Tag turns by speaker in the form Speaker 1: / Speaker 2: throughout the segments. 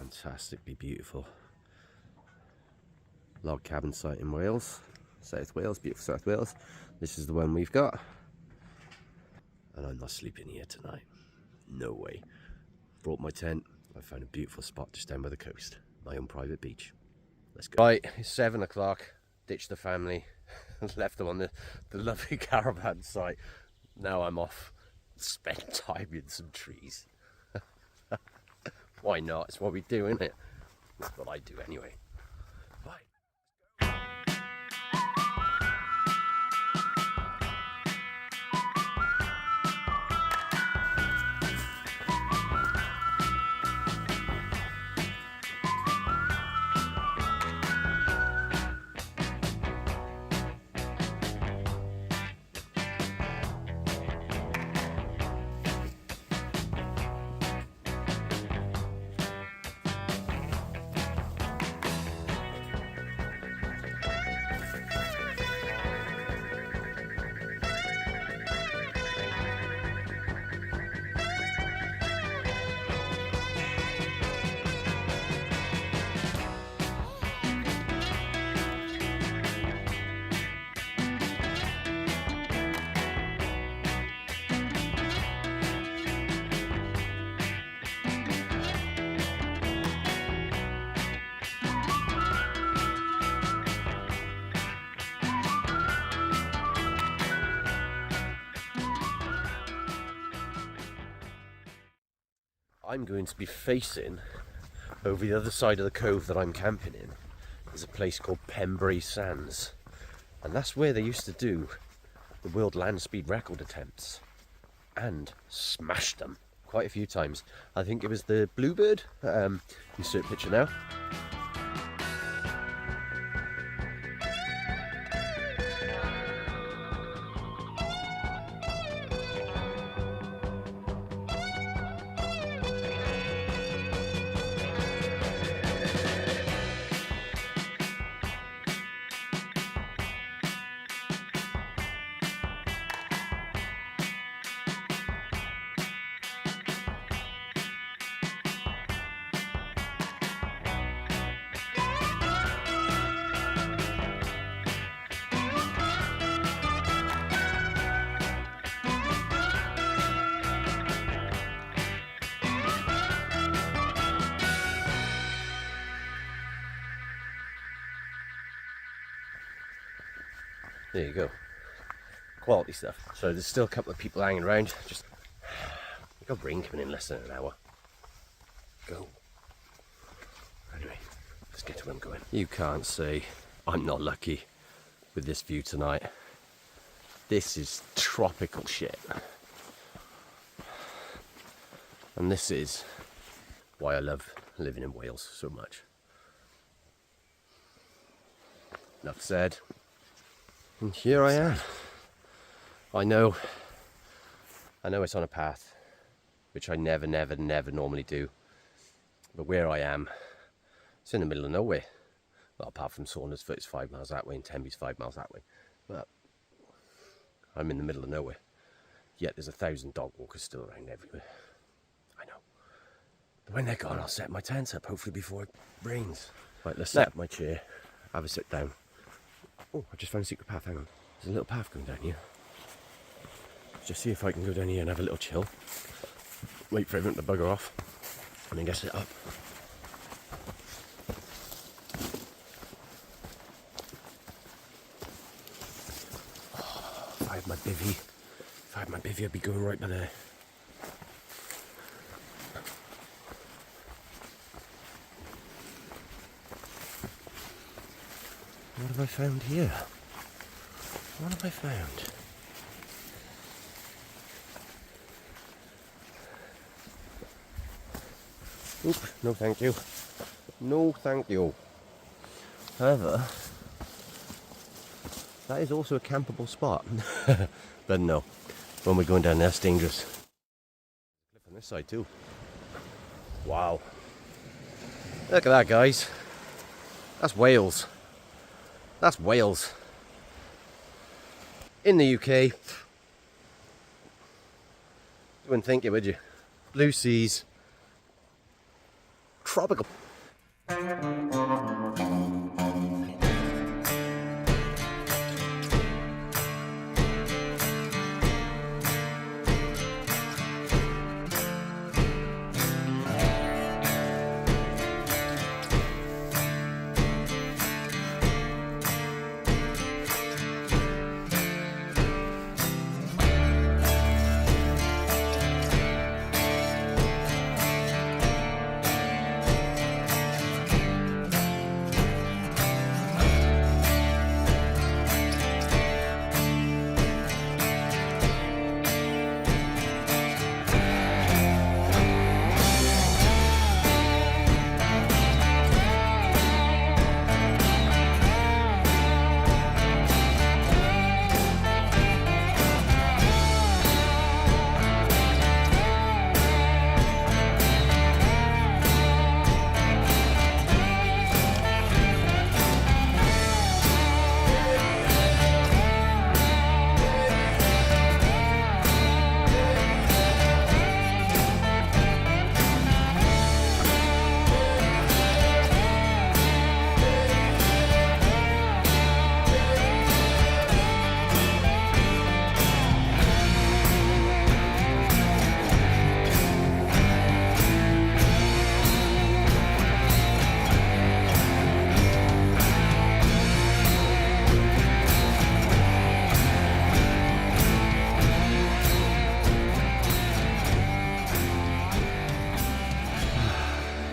Speaker 1: Fantastically beautiful log cabin site in Wales, South Wales, beautiful South Wales. This is the one we've got, and I'm not sleeping here tonight. No way. Brought my tent. I found a beautiful spot just down by the coast, my own private beach. Let's go. Right, it's 7 o'clock. Ditched the family, left them on the lovely caravan site. Now I'm off. Spend time in some trees. Why not? It's what we do, isn't it? That's what I do anyway. Bye. I'm going to be facing over the other side of the cove that I'm camping in. There's a place called Pendine Sands, and that's where they used to do the world land speed record attempts and smashed them quite a few times. I think it was the Bluebird. Insert picture now. There you go. Quality stuff. So there's still a couple of people hanging around. Just we got rain coming in less than an hour. Go. Anyway, let's get to where I'm going. You can't say I'm not lucky with this view tonight. This is tropical shit. And this is why I love living in Wales so much. Enough said. And here I am. I know it's on a path, which I never normally do. But where I am, it's in the middle of nowhere. Well, apart from Saundersfoot, it's 5 miles that way, and Tenby's 5 miles that way. But I'm in the middle of nowhere. Yet there's 1,000 dog walkers still around everywhere. I know. But when they're gone, I'll set my tent up, hopefully before it rains. Right, let's set up my chair, have a sit down. Oh, I just found a secret path, hang on. There's a little path going down here. Just see if I can go down here and have a little chill. Wait for everyone to bugger off. And then get set up. Oh, if I had my bivvy, I'd be going right by there. What have I found here? What have I found? Oop, no thank you. No thank you. However, that is also a campable spot. But no, when we're going down there, it's dangerous. Cliff on this side too. Wow. Look at that, guys. That's Wales. That's Wales. In the UK. You wouldn't think it, would you? Blue seas. tropical.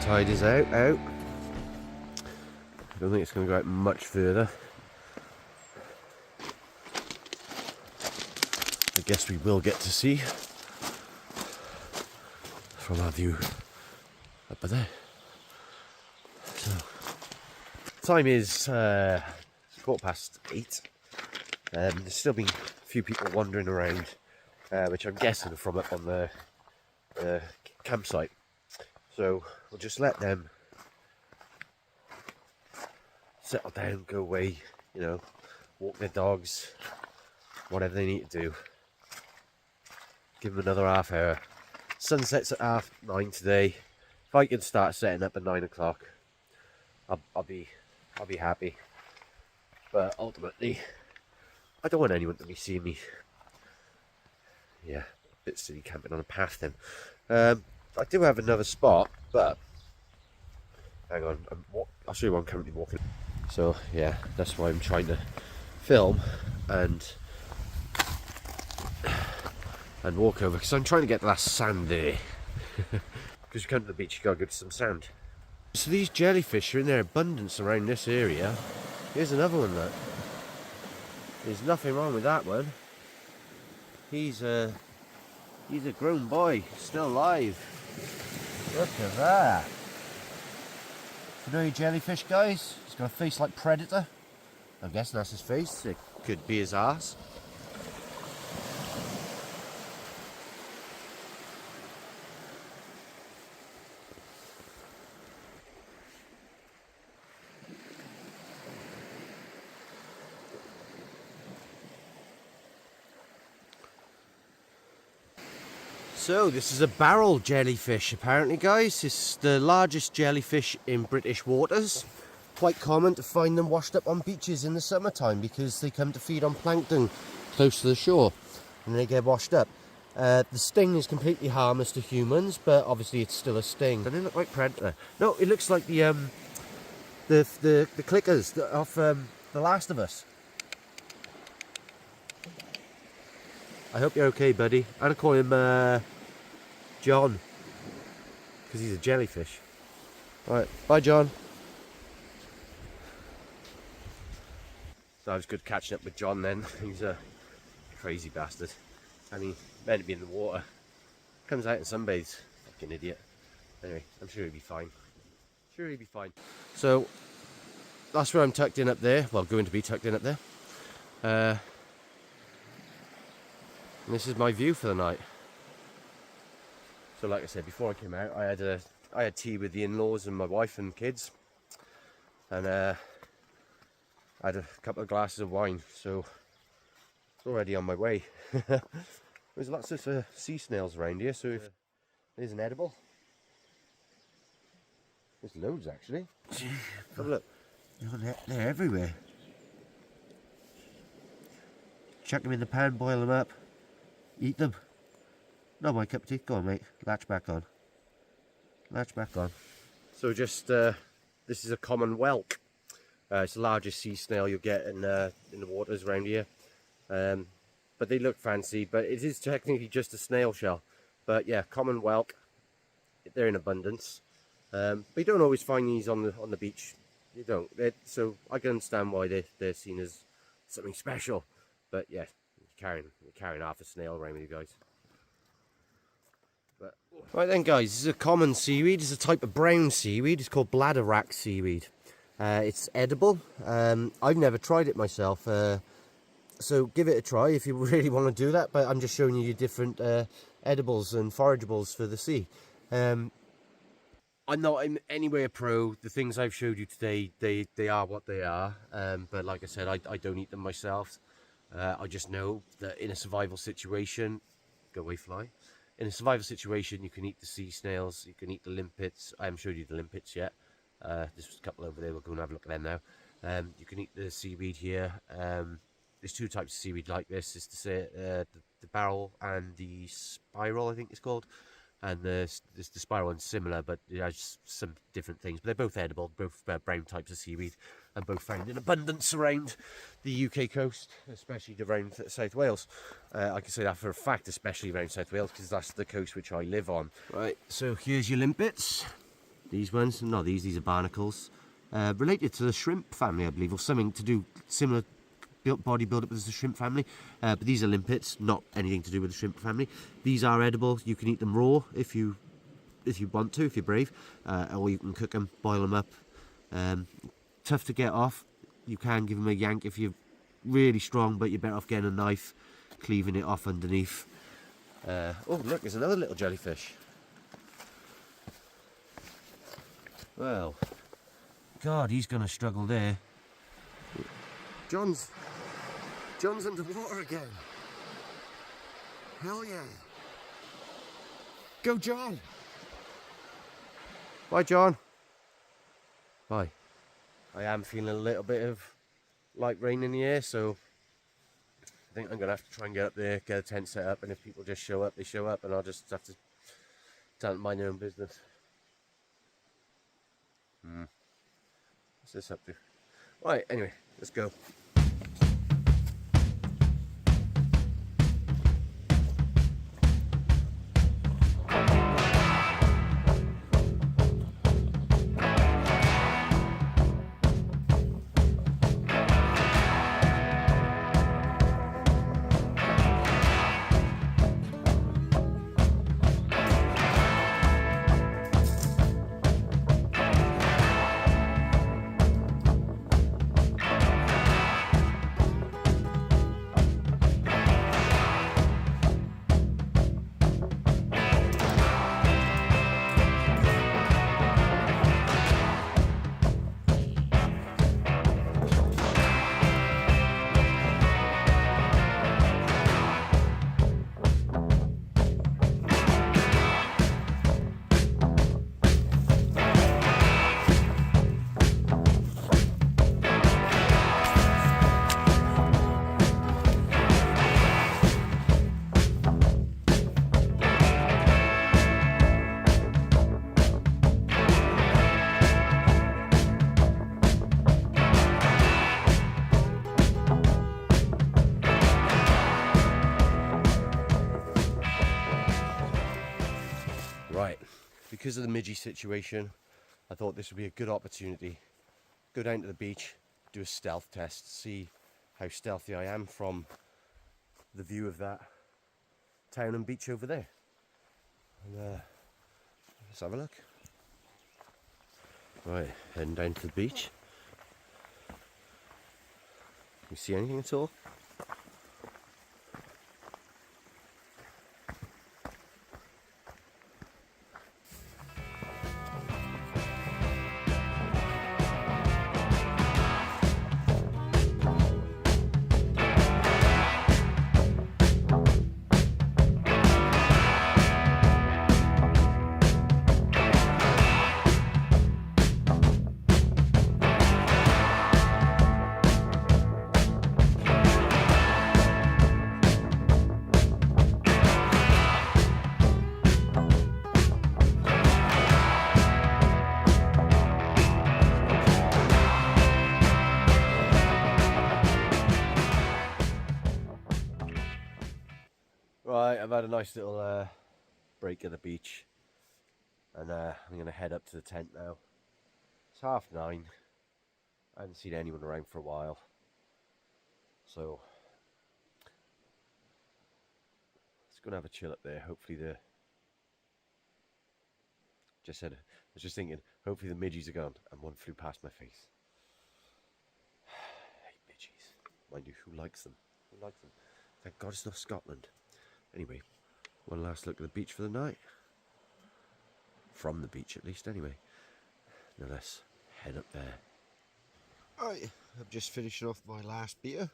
Speaker 1: Tide is out. I don't think it's going to go out much further. I guess we will get to see from our view up there. So, time is 8:15. There's still been a few people wandering around, which I'm guessing are from up on the campsite. So we'll just let them settle down, go away, you know, walk their dogs, whatever they need to do. Give them another half hour. Sunset's at 9:30 today. If I can start setting up at 9 o'clock, I'll be happy. But ultimately, I don't want anyone to be seeing me. Yeah, a bit silly camping on a path then. I do have another spot, but hang on, I'll show you what I'm currently walking. So yeah, that's why I'm trying to film and walk over, because I'm trying to get that sand there. Because you come to the beach, you gotta go to some sand. So these jellyfish are in their abundance around this area. Here's another one, look. There's nothing wrong with that one. He's a grown boy, still alive. Look at that. You know your jellyfish, guys? He's got a face like Predator. I'm guessing that's his face. It could be his ass. So this is a barrel jellyfish apparently, guys. It's the largest jellyfish in British waters. Quite common to find them washed up on beaches in the summertime because they come to feed on plankton close to the shore and they get washed up. The sting is completely harmless to humans, but obviously it's still a sting. Doesn't it look like Predator? No, it looks like the clickers off The Last of Us. I hope you're okay, buddy. I'm gonna call him John, because he's a jellyfish. Alright, bye John. So I was good catching up with John then. He's a crazy bastard. I mean, meant to be in the water. Comes out and sunbathes. Fucking idiot. Anyway, I'm sure he'll be fine. Sure he'll be fine. So, that's where I'm tucked in up there. Well, going to be tucked in up there. And this is my view for the night. So like I said, before I came out, I had tea with the in-laws and my wife and kids. And I had a couple of glasses of wine, so it's already on my way. There's lots of sea snails around here, so if there's an edible. There's loads actually. Have a look.
Speaker 2: They're everywhere. Chuck them in the pan, boil them up, eat them. Not my cup of tea. Go on, mate. Latch back on. Latch back on.
Speaker 1: So just, this is a common whelk. It's the largest sea snail you'll get in the waters around here. But they look fancy, but it is technically just a snail shell. But yeah, common whelk. They're in abundance. But you don't always find these on the beach. You don't. So I can understand why they're seen as something special. But yeah, you're carrying half a snail around with you guys. But, right then guys, this is a common seaweed. It's a type of brown seaweed. It's called bladderwrack seaweed. It's edible. I've never tried it myself. So give it a try if you really want to do that. But I'm just showing you different edibles and forageables for the sea. I'm not in anywhere pro. The things I've showed you today, they are what they are. But like I said, I don't eat them myself. I just know that in a survival situation, go away fly. In a survival situation, you can eat the sea snails, you can eat the limpets. I haven't showed you the limpets yet. This was a couple over there, we'll go and have a look at them now. You can eat the seaweed here. There's two types of seaweed like this. It's the barrel and the spiral, I think it's called. And the spiral one's similar, but it has some different things. But they're both edible, both brown types of seaweed, and both found in abundance around the UK coast, especially around South Wales. I can say that for a fact, especially around South Wales, because that's the coast which I live on. Right, so here's your limpets. These ones, not these are barnacles. Related to the shrimp family, I believe, or something to do similar body build-up as the shrimp family, but these are limpets, not anything to do with the shrimp family. These are edible. You can eat them raw if you want to, if you're brave, or you can cook them, boil them up. Tough to get off. You can give them a yank if you're really strong, but you're better off getting a knife, cleaving it off underneath. Oh look, there's another little jellyfish. Well, God, he's gonna struggle there. John's underwater again. Hell yeah. Go, John. Bye, John. Bye. I am feeling a little bit of light rain in the air, so I think I'm going to have to try and get up there, get a tent set up, and if people just show up, they show up, and I'll just have to tell them mind their own business. What's this up to? Right, anyway, let's go. Because of the midgy situation, I thought this would be a good opportunity. Go down to the beach, do a stealth test, see how stealthy I am from the view of that town and beach over there. And let's have a look. Right, heading down to the beach. Can you see anything at all? Right, I've had a nice little break at the beach, and I'm going to head up to the tent now. It's 9:30. I haven't seen anyone around for a while, so just going to have a chill up there. Hopefully I was just thinking, hopefully the midgies are gone, and one flew past my face. I hate midgies. Mind you, who likes them? Who likes them? Thank God it's not Scotland. Anyway, one last look at the beach for the night. From the beach, at least, anyway. Now let's head up there.
Speaker 2: Alright, I'm just finishing off my last beer.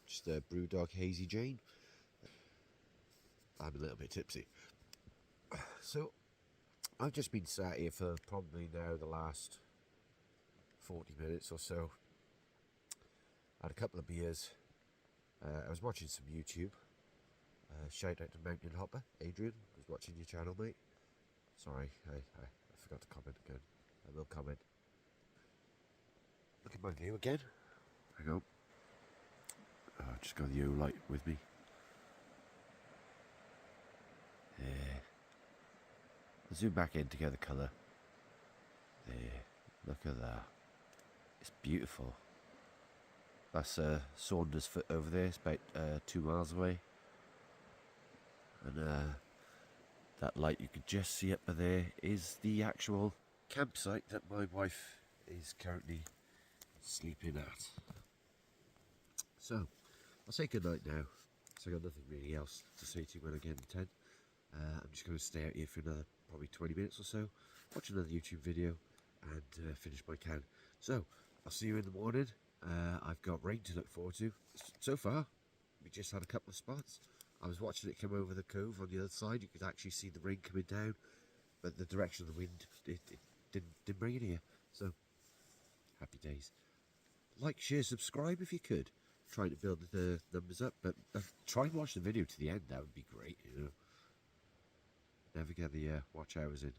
Speaker 2: Just a Brewdog Hazy Jane. I'm a little bit tipsy. So, I've just been sat here for probably now the last 40 minutes or so. I had a couple of beers. I was watching some YouTube. Shout out to Mountain Hopper, Adrian. I was watching your channel, mate. Sorry, I forgot to comment again. I will comment. Look at my view again. Hang on. Just got the O light with me. There. I'll zoom back in to get the colour. There. Look at that. It's beautiful. That's Saundersfoot over there. It's about 2 miles away. And that light you can just see up there is the actual campsite that my wife is currently sleeping at. So, I'll say good night now. So I got nothing really else to say to you when I get in the tent. I'm just going to stay out here for another probably 20 minutes or so, watch another YouTube video, and finish my can. So, I'll see you in the morning. I've got rain to look forward to. So far, we just had a couple of spots. I was watching it come over the cove on the other side. You could actually see the rain coming down, but the direction of the wind, it didn't bring it here. So, happy days. Like, share, subscribe if you could. Trying to build the numbers up, but try and watch the video to the end. That would be great, you know. Never get the watch hours in.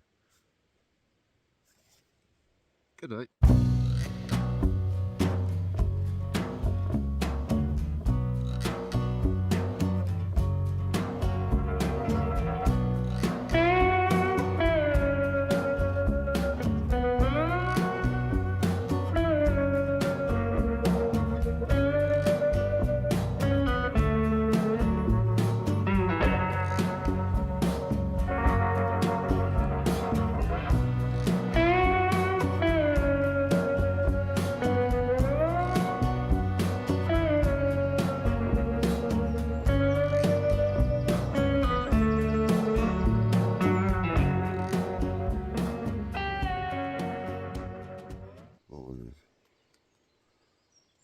Speaker 2: Good night.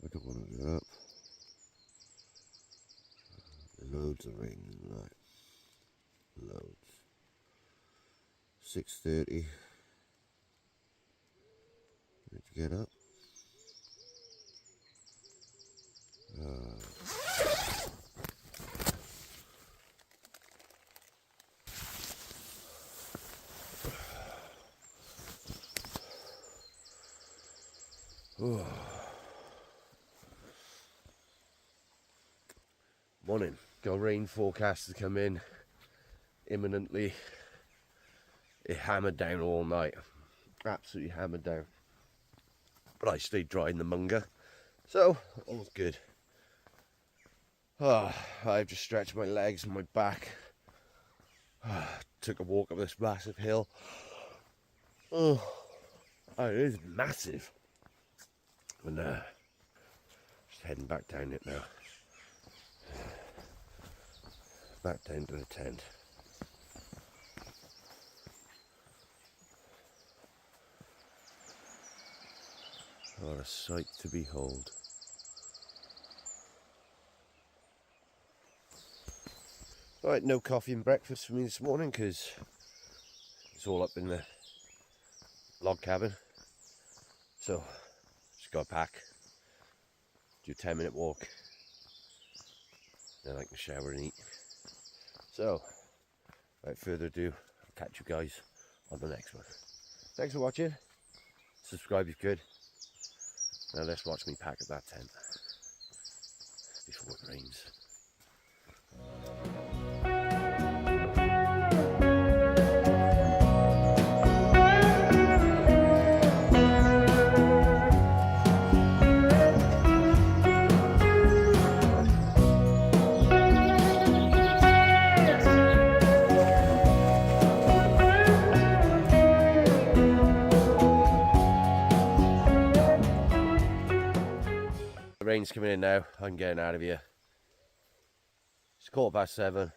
Speaker 2: I don't want to get up. Loads of rain in the night. Loads. 6:30. Need to get up.
Speaker 1: Morning. Got rain forecast to come in imminently. It hammered down all night. Absolutely hammered down. But I stayed dry in the munga, so all's good. I've just stretched my legs and my back. Took a walk up this massive hill. Oh, it is massive. And just heading back down it now. Back down to the tent. What a sight to behold. Right, no coffee and breakfast for me this morning because it's all up in the log cabin. So, just got to pack, do a 10-minute walk, then I can shower and eat. So, without further ado, I'll catch you guys on the next one. Thanks for watching. Subscribe if you could. Now let's watch me pack up that tent before it rains. train's coming in now. I'm getting out of here. It's 7:15.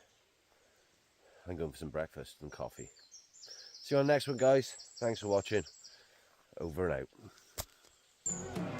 Speaker 1: I'm going for some breakfast and coffee. See you on the next one, guys. Thanks for watching. Over and out.